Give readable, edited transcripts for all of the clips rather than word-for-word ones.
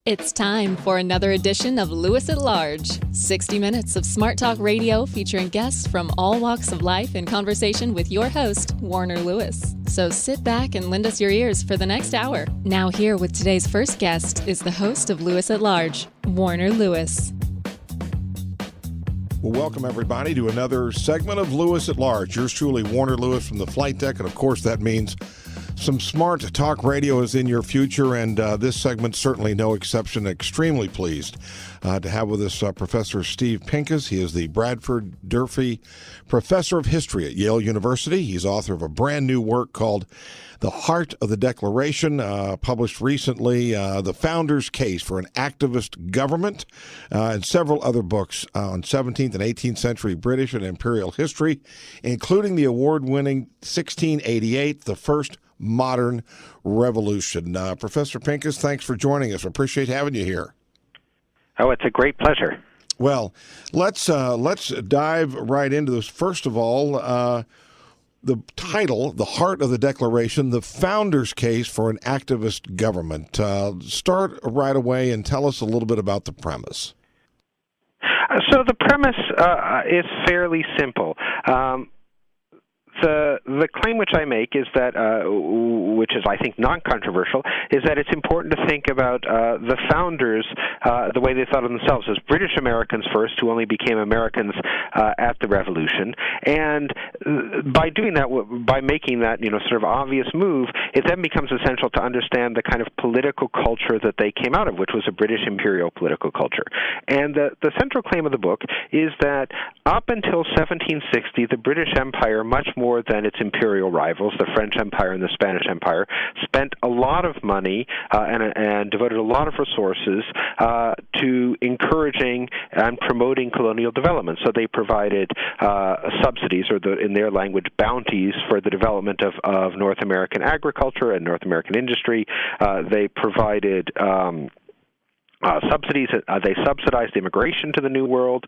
It's time for another edition of Lewis at Large, 60 minutes of smart talk radio featuring guests from all walks of life in conversation with your host, Warner Lewis. So sit back and lend us your ears for the next hour. Now here with today's first guest is the host of Lewis at Large, Warner Lewis. Well, welcome everybody to another segment of Lewis at Large. Yours truly, Warner Lewis from the flight deck, and of course that means some smart talk radio is in your future, and this segment certainly no exception. Extremely pleased to have with us Professor Steve Pincus. He is the Bradford Durfee Professor of History at Yale University. He's author of a brand new work called The Heart of the Declaration, published recently, The Founders' Case for an Activist Government, and several other books on 17th and 18th century British and imperial history, including the award-winning 1688, The First Modern Revolution. Professor Pincus, thanks for joining us. Appreciate having you here. Oh, it's a great pleasure. Well, let's dive right into this. First of all, the title, The Heart of the Declaration, The Founders' Case for an Activist Government. Start right away and tell us a little bit about the premise. So the premise is fairly simple. The claim which I make is that, which is I think non-controversial, is that it's important to think about the founders the way they thought of themselves as British Americans first, who only became Americans at the Revolution, and by doing that, by making that sort of obvious move, it then becomes essential to understand the kind of political culture that they came out of, which was a British imperial political culture. And the central claim of the book is that up until 1760, the British Empire, much more than its imperial rivals, the French Empire and the Spanish Empire, spent a lot of money and devoted a lot of resources to encouraging and promoting colonial development. So they provided subsidies, or in their language, bounties, for the development of North American agriculture and North American industry. They provided subsidies. They subsidized immigration to the New World,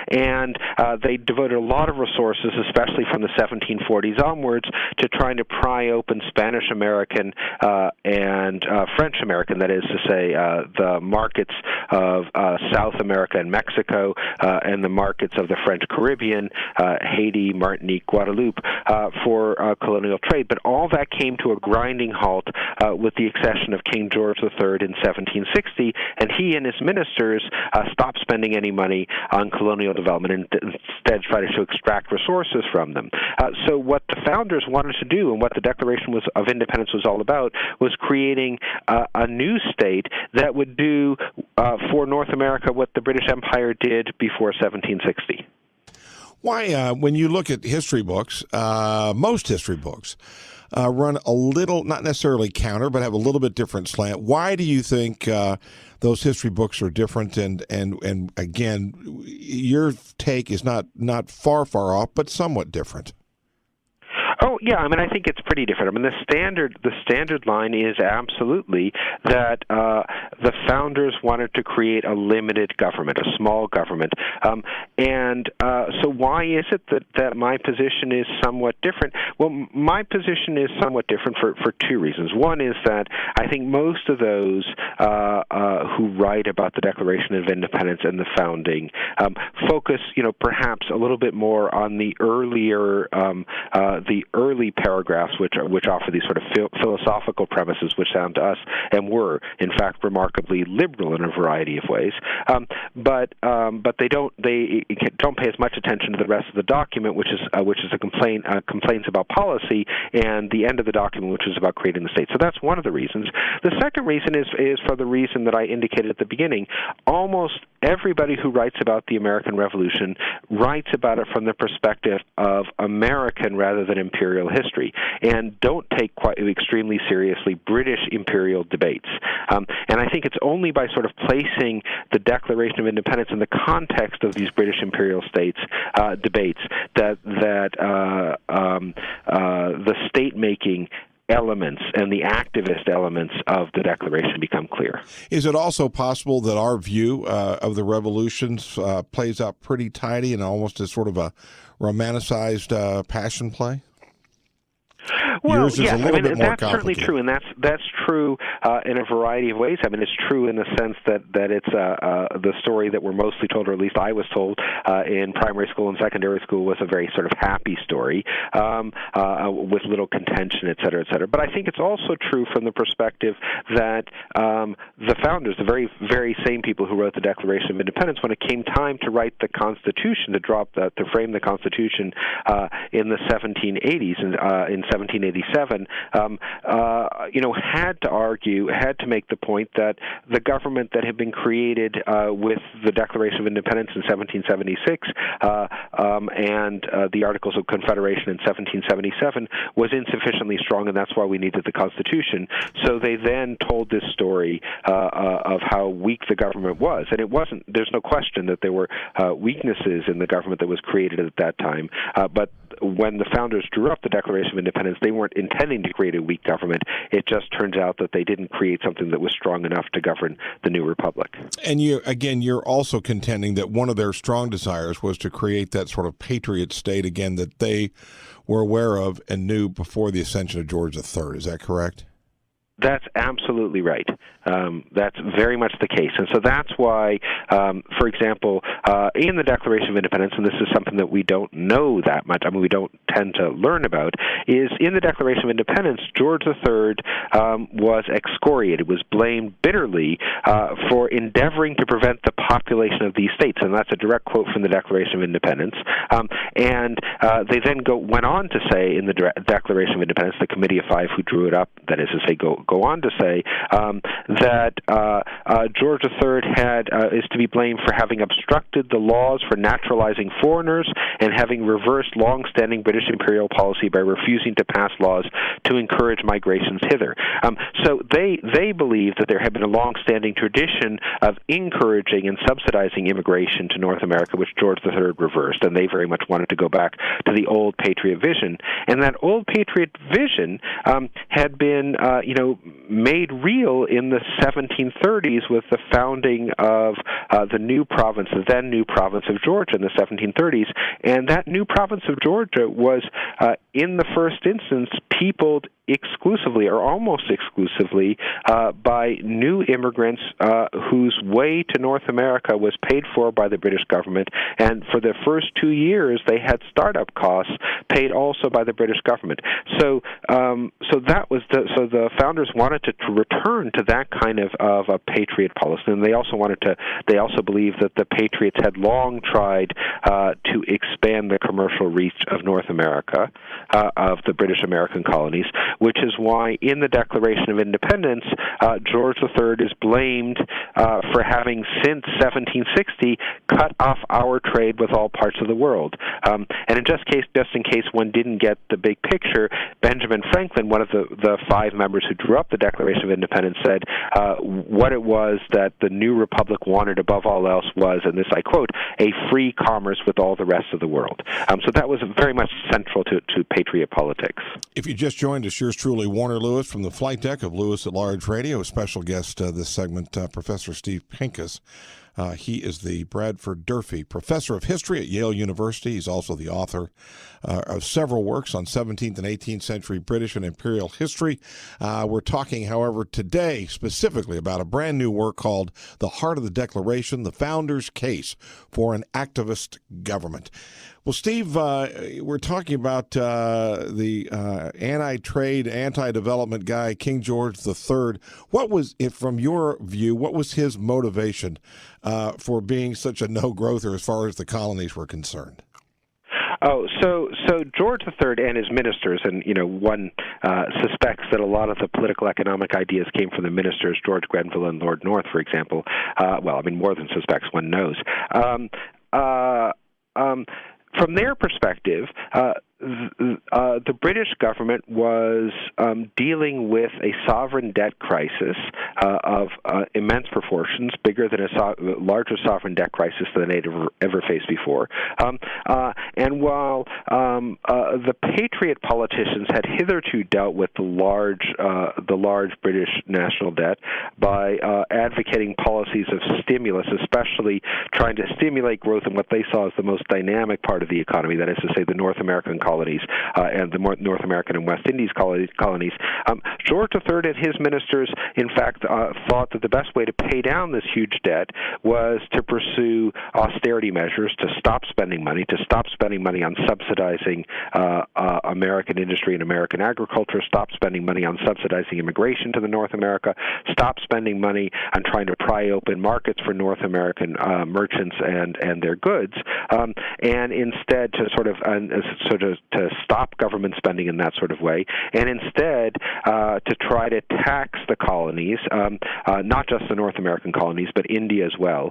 and they devoted a lot of resources, especially from the 1740s onwards, to trying to pry open Spanish American and French American, that is to say, the markets of South America and Mexico, and the markets of the French Caribbean, Haiti, Martinique, Guadeloupe, for colonial trade. But all that came to a grinding halt with the accession of King George III in 1760, and he and his ministers stopped spending any money on colonial development and instead tried to extract resources from them. So what the founders wanted to do, and what the Declaration of Independence was all about, was creating a new state that would do for North America what the British Empire did before 1760. Why, when you look at history books, most history books run a little, not necessarily counter, but have a little bit different slant. Why do you think those history books are different? And again, your take is not far off, but somewhat different. Oh, yeah. I mean, I think it's pretty different. I mean, the standard line is absolutely that the founders wanted to create a limited government, a small government. So why is it that my position is somewhat different? Well, my position is somewhat different for two reasons. One is that I think most of those who write about the Declaration of Independence and the founding focus, perhaps a little bit more on the earlier early paragraphs, which offer these sort of philosophical premises, which sound to us, and were in fact remarkably liberal in a variety of ways. But they don't pay as much attention to the rest of the document, which is a complaints about policy, and the end of the document, which is about creating the state. So that's one of the reasons. The second reason is for the reason that I indicated at the beginning. Almost everybody who writes about the American Revolution writes about it from the perspective of American rather than imperial history, and don't take quite extremely seriously British imperial debates. And I think it's only by sort of placing the Declaration of Independence in the context of these British imperial states debates that the state-making elements and the activist elements of the Declaration become clear. Is it also possible that our view of the revolutions plays out pretty tidy and almost as sort of a romanticized passion play? Yours is a little bit more that's certainly complicated. true, and that's true in a variety of ways. I mean, it's true in the sense that it's the story that we're mostly told, or at least I was told in primary school and secondary school, was a very sort of happy story with little contention, et cetera, et cetera. But I think it's also true from the perspective that the founders, the very, very same people who wrote the Declaration of Independence, when it came time to write the Constitution, to frame the Constitution in the 1780s, in 1787, had to make the point that the government that had been created with the Declaration of Independence in 1776 and the Articles of Confederation in 1777 was insufficiently strong, and that's why we needed the Constitution. So they then told this story of how weak the government was, and it wasn't. There's no question that there were weaknesses in the government that was created at that time, but when the founders drew up the Declaration of Independence, they weren't intending to create a weak government. It just turns out that they didn't create something that was strong enough to govern the new republic. And you're also contending that one of their strong desires was to create that sort of patriot state again that they were aware of and knew before the ascension of George III. Is that correct? That's absolutely right. That's very much the case. And so that's why, for example, in the Declaration of Independence, and this is something that we don't know that much, we don't tend to learn about, is in the Declaration of Independence, George III was excoriated, was blamed bitterly for endeavoring to prevent the population of these states. And that's a direct quote from the Declaration of Independence. And they then went on to say in the Declaration of Independence, the Committee of Five who drew it up, that is to say, go on to say that George III is to be blamed for having obstructed the laws for naturalizing foreigners and having reversed long-standing British imperial policy by refusing to pass laws to encourage migrations hither. So they believe that there had been a long-standing tradition of encouraging and subsidizing immigration to North America, which George III reversed, and they very much wanted to go back to the old Patriot vision. And that old Patriot vision had been, made real in the 1730s with the founding of the new province, the then new province of Georgia in the 1730s. And that new province of Georgia was, in the first instance, peopled exclusively or almost exclusively by new immigrants whose way to North America was paid for by the British government, and for the first 2 years they had startup costs paid also by the British government. So the founders wanted to return to that kind of a patriot policy, and they also believed that the patriots had long tried to expand the commercial reach of North America, of the British American colonies, which is why in the Declaration of Independence, George III is blamed for having, since 1760, cut off our trade with all parts of the world. And just in case one didn't get the big picture, Benjamin Franklin, one of the five members who drew up the Declaration of Independence, said what it was that the new republic wanted above all else was, and this I quote, a free commerce with all the rest of the world. So that was very much central to patriot politics. If you just joined us, yours truly, Warner Lewis, from the flight deck of Lewis at Large Radio. A special guest this segment, Professor Steve Pincus. He is the Bradford Durfee Professor of History at Yale University. He's also the author of several works on 17th and 18th century British and imperial history. We're talking, however, today specifically about a brand new work called The Heart of the Declaration, The Founders' Case for an Activist Government. Well, Steve, we're talking about the anti-trade, anti-development guy, King George III. What was, from your view, what was his motivation for being such a no-growther as far as the colonies were concerned? Oh, so George III and his ministers, and one suspects that a lot of the political economic ideas came from the ministers, George Grenville and Lord North, for example. More than suspects, one knows. From their perspective, the British government was dealing with a sovereign debt crisis of immense proportions, bigger than larger sovereign debt crisis than they'd ever faced before. And while the patriot politicians had hitherto dealt with the large British national debt by advocating policies of stimulus, especially trying to stimulate growth in what they saw as the most dynamic part of the economy, that is to say, the North American colonies and the North American and West Indies colonies. George III and his ministers, in fact, thought that the best way to pay down this huge debt was to pursue austerity measures, to stop spending money on subsidizing American industry and American agriculture, stop spending money on subsidizing immigration to the North America, stop spending money on trying to pry open markets for North American merchants and their goods, and instead to to stop government spending in that sort of way, and instead to try to tax the colonies, not just the North American colonies, but India as well.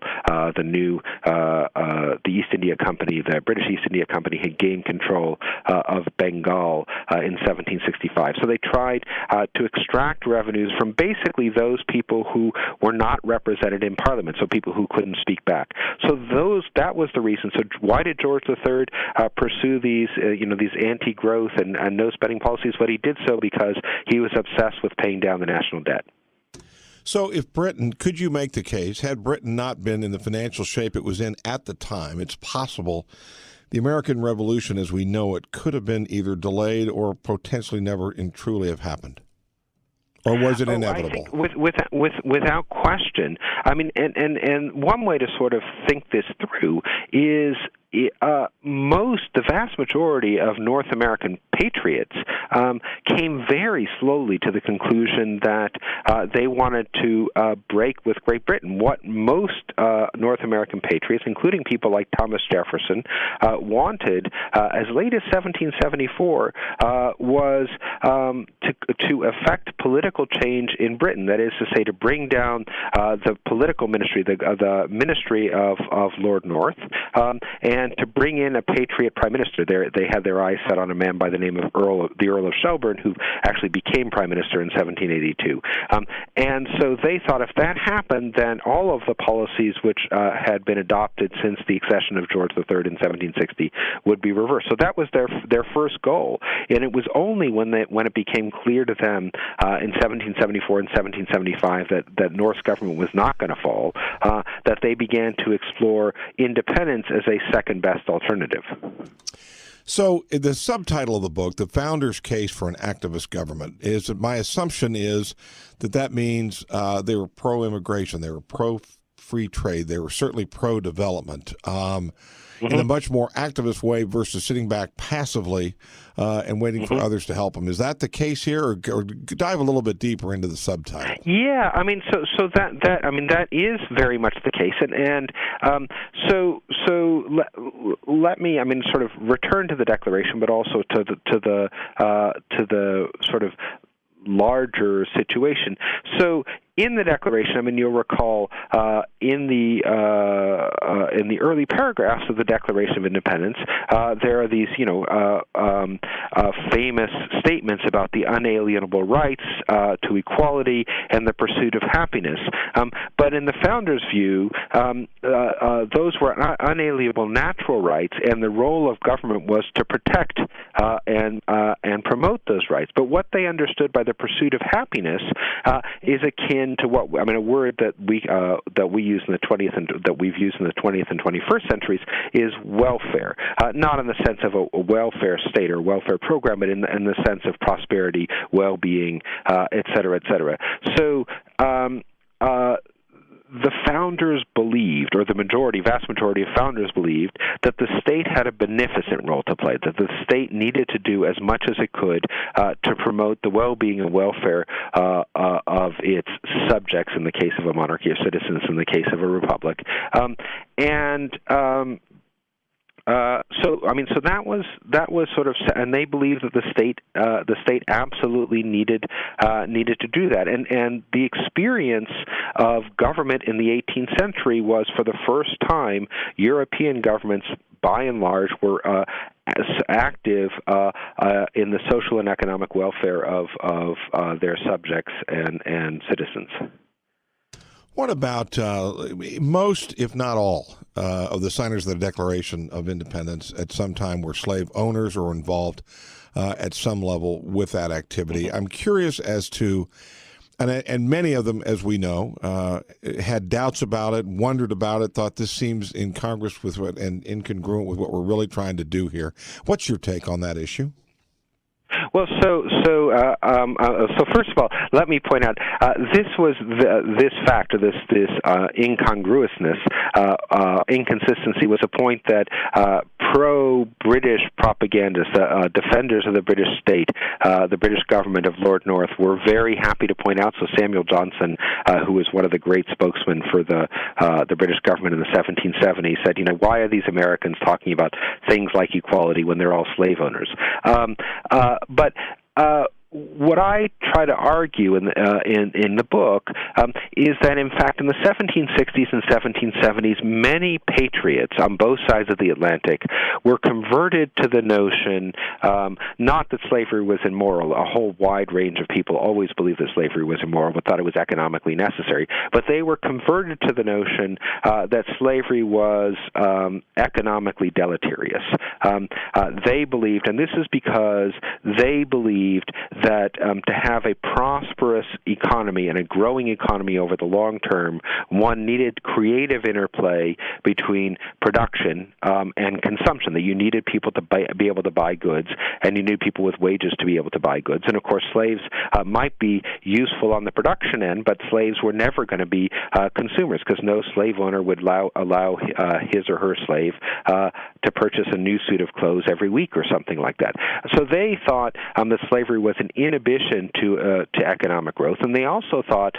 The East India Company, the British East India Company, had gained control of Bengal in 1765. So they tried to extract revenues from basically those people who were not represented in Parliament, so people who couldn't speak back. So that was the reason. So why did George III pursue these anti-growth and no-spending policies? But he did so because he was obsessed with paying down the national debt. So if Britain, could you make the case, had Britain not been in the financial shape it was in at the time, it's possible the American Revolution as we know it could have been either delayed or potentially never and truly have happened? Or was it inevitable? I think without question. I mean, and one way to sort of think this through is the vast majority of North American patriots came very slowly to the conclusion that they wanted to break with Great Britain. What most North American patriots, including people like Thomas Jefferson, wanted as late as 1774 was to effect political change in Britain. That is to say, to bring down the political ministry, the ministry of Lord North, and to bring in a patriot prime minister. They had their eyes set on a man by the name of the Earl of Shelburne, who actually became prime minister in 1782. And so they thought if that happened, then all of the policies which had been adopted since the accession of George III in 1760 would be reversed. So that was their first goal. And it was only when it became clear to them in 1774 and 1775 that North's government was not going to fall, that they began to explore independence as a second-best alternative. So the subtitle of the book, The Founders' Case for an Activist Government, is that my assumption is that means they were pro-immigration, they were pro-free trade, they were certainly pro-development. In a much more activist way versus sitting back passively and waiting for others to help them. Is that the case here, or dive a little bit deeper into the subtitle? Yeah, I mean, so that is very much the case, and let me sort of return to the Declaration, but also to the sort of larger situation. So in the Declaration, you'll recall in the early paragraphs of the Declaration of Independence, there are these, famous statements about the unalienable rights to equality and the pursuit of happiness. But in the founders' view, those were unalienable natural rights, and the role of government was to protect and promote those rights. But what they understood by the pursuit of happiness is akin to what a word that we use in the 20th and that we've used in the 20th and 21st centuries is welfare, not in the sense of a welfare state or welfare program, but in the sense of prosperity, well-being, et cetera, et cetera. So the founders believed, or the vast majority of founders believed, that the state had a beneficent role to play, that the state needed to do as much as it could to promote the well-being and welfare of its subjects in the case of a monarchy, or citizens in the case of a republic. So that was sort of, and they believed that the state absolutely needed to do that, and the experience of government in the 18th century was, for the first time, European governments by and large were active in the social and economic welfare of their subjects and citizens. What about most, if not all, of the signers of the Declaration of Independence at some time were slave owners or involved at some level with that activity? I'm curious as to And many of them, as we know, had doubts about it, wondered about it, thought this seems incongruous with what and incongruent with what we're really trying to do here. What's your take on that issue? Well, so first of all, let me point out this was this fact, or this incongruousness, inconsistency, was a point that pro-British propagandists, defenders of the British state, the British government of Lord North, were very happy to point out. So Samuel Johnson, who was one of the great spokesmen for the British government in the 1770s, said, why are these Americans talking about things like equality when they're all slave owners? But what I try to argue in the book is that, in fact, in the 1760s and 1770s, many patriots on both sides of the Atlantic were converted to the notion, not that slavery was immoral. A whole wide range of people always believed that slavery was immoral, but thought it was economically necessary. But they were converted to the notion that slavery was economically deleterious. They believed, and this is because they believed that to have a prosperous economy and a growing economy over the long term, one needed creative interplay between production and consumption, that you needed people to be able to buy goods, and you needed people with wages to be able to buy goods. And, of course, slaves might be useful on the production end, but slaves were never going to be consumers, because no slave owner would allow his or her slave to purchase a new suit of clothes every week or something like that. So they thought that slavery was an inhibition to economic growth, and they also thought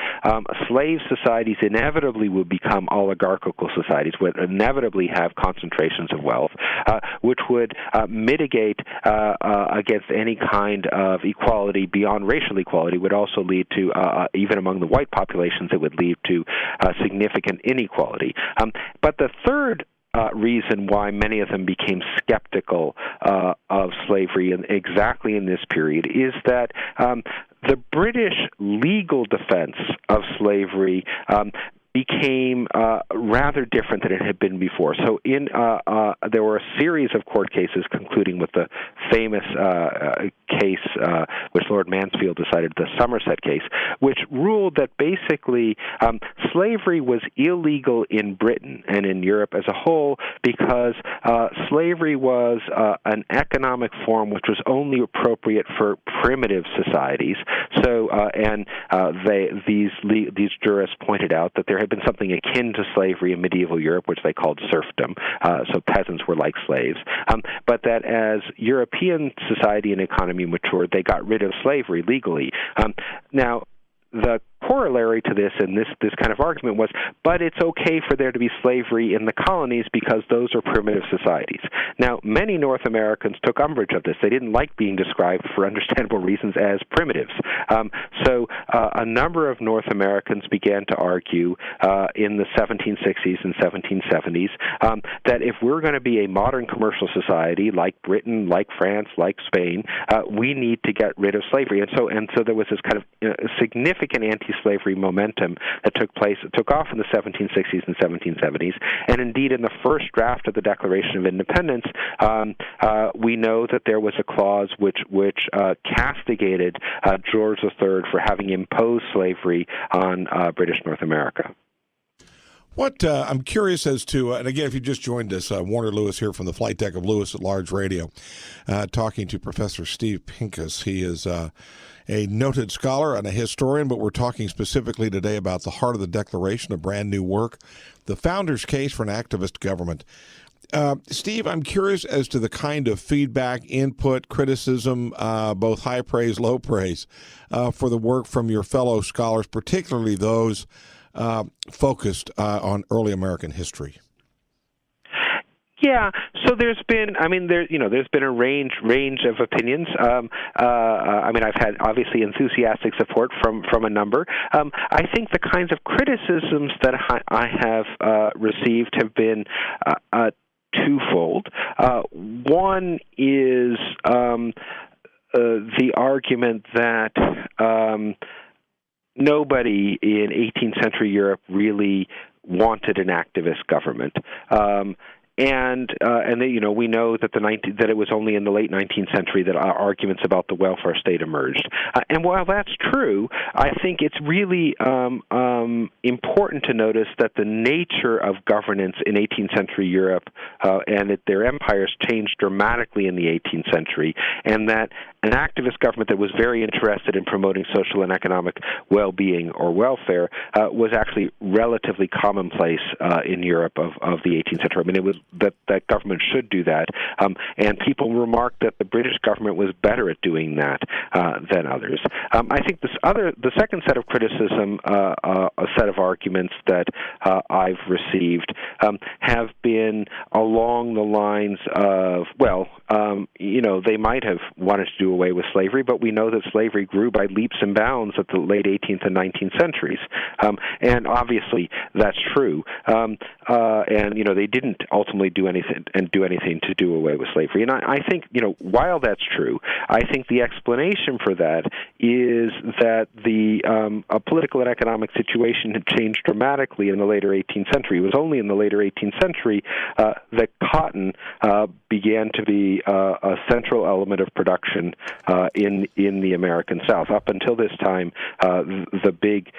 slave societies inevitably would become oligarchical societies, would inevitably have concentrations of wealth, which would mitigate against any kind of equality beyond racial equality, would also lead to, even among the white populations, it would lead to significant inequality. But the third reason why many of them became skeptical of slavery exactly in this period is that the British legal defense of slavery became rather different than it had been before. So there were a series of court cases, concluding with the famous case which Lord Mansfield decided, the Somerset case, which ruled that basically slavery was illegal in Britain and in Europe as a whole because slavery was an economic form which was only appropriate for primitive societies. So, these jurists pointed out that there had been something akin to slavery in medieval Europe, which they called serfdom, so peasants were like slaves, but that as European society and economy matured, they got rid of slavery legally. Now, the corollary to this and this kind of argument was, but it's okay for there to be slavery in the colonies because those are primitive societies. Now, many North Americans took umbrage of this. They didn't like being described, for understandable reasons, as primitives. So a number of North Americans began to argue in the 1760s and 1770s that if we're going to be a modern commercial society like Britain, like France, like Spain, we need to get rid of slavery. And so there was this kind of significant anti-slavery momentum that took off in the 1760s and 1770s. And indeed, in the first draft of the Declaration of Independence, we know that there was a clause which castigated George III for having imposed slavery on British North America. What I'm curious as to, and again, if you just joined us, Warner Lewis here from the flight deck of Lewis at Large Radio, talking to Professor Steve Pincus. He is a noted scholar and a historian, but we're talking specifically today about the heart of the Declaration, a brand new work, The Founder's Case for an Activist Government. Steve, I'm curious as to the kind of feedback, input, criticism, both high praise, low praise, for the work from your fellow scholars, particularly those focused on early American history. Yeah, so there's been a range of opinions. I've had obviously enthusiastic support from a number. I think the kinds of criticisms that I have received have been twofold. One is the argument that nobody in 18th century Europe really wanted an activist government. we know that that it was only in the late 19th century that arguments about the welfare state emerged. And while that's true, I think it's really important to notice that the nature of governance in 18th century Europe and that their empires changed dramatically in the 18th century, and that an activist government that was very interested in promoting social and economic well-being or welfare was actually relatively commonplace in Europe of the 18th century. I mean, it was that government should do that, and people remarked that the British government was better at doing that than others. I think the second set of criticism, a set of arguments that I've received, have been along the lines of, they might have wanted to do away with slavery, but we know that slavery grew by leaps and bounds at the late 18th and 19th centuries, and obviously that's true. They didn't ultimately do anything to do away with slavery. And I think, while that's true, I think the explanation for that is that the political and economic situation had changed dramatically in the later 18th century. It was only in the later 18th century that cotton began to be a central element of production in the American South. Up until this time, the big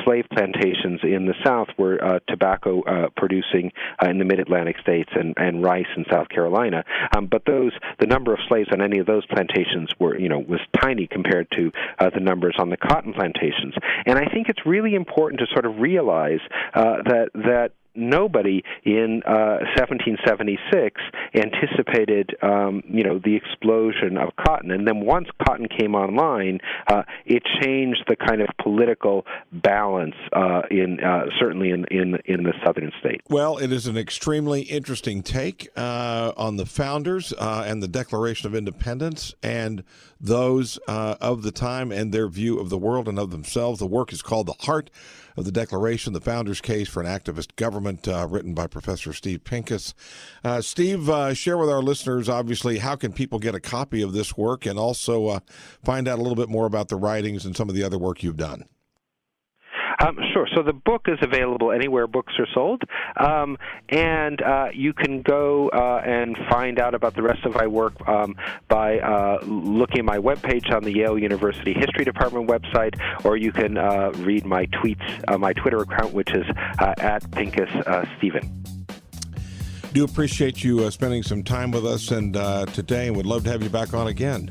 slave plantations in the South were tobacco producing in the mid-Atlantic states and rice in South Carolina. But the number of slaves on any of those plantations was tiny compared to the numbers on the cotton plantations. And I think it's really important to sort of realize that nobody in 1776 anticipated, the explosion of cotton. And then once cotton came online, it changed the kind of political balance certainly in the southern states. Well, it is an extremely interesting take on the founders and the Declaration of Independence and those of the time and their view of the world and of themselves. The work is called The Heart of the Declaration, the Founders' Case for an Activist Government, written by Professor Steve Pincus. Steve, share with our listeners, obviously, how can people get a copy of this work and also find out a little bit more about the writings and some of the other work you've done? Sure. So the book is available anywhere books are sold, and you can go and find out about the rest of my work by looking at my webpage on the Yale University History Department website, or you can read my tweets, my Twitter account, which is at Pincus Stephen. Do appreciate you spending some time with us and today, and would love to have you back on again.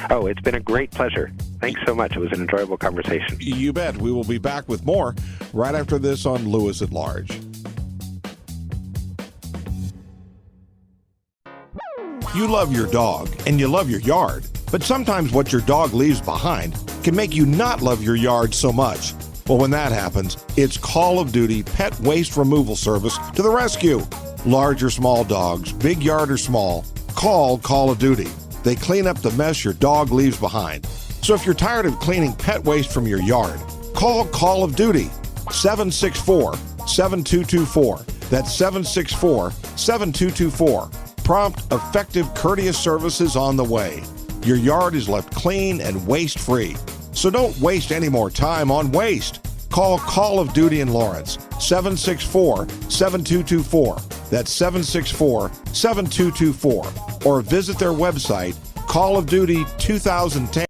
Oh, it's been a great pleasure. Thanks so much. It was an enjoyable conversation. You bet. We will be back with more right after this on Lewis at Large. You love your dog and you love your yard, but sometimes what your dog leaves behind can make you not love your yard so much. Well, when that happens, it's Call of Duty Pet Waste Removal Service to the rescue. Large or small dogs, big yard or small, call Call of Duty. They clean up the mess your dog leaves behind. So if you're tired of cleaning pet waste from your yard, call Call of Duty, 764-7224. That's 764-7224. Prompt, effective, courteous services on the way. Your yard is left clean and waste-free. So don't waste any more time on waste. Call Call of Duty in Lawrence, 764-7224. That's 764-7224. Or visit their website, Call of Duty 2010.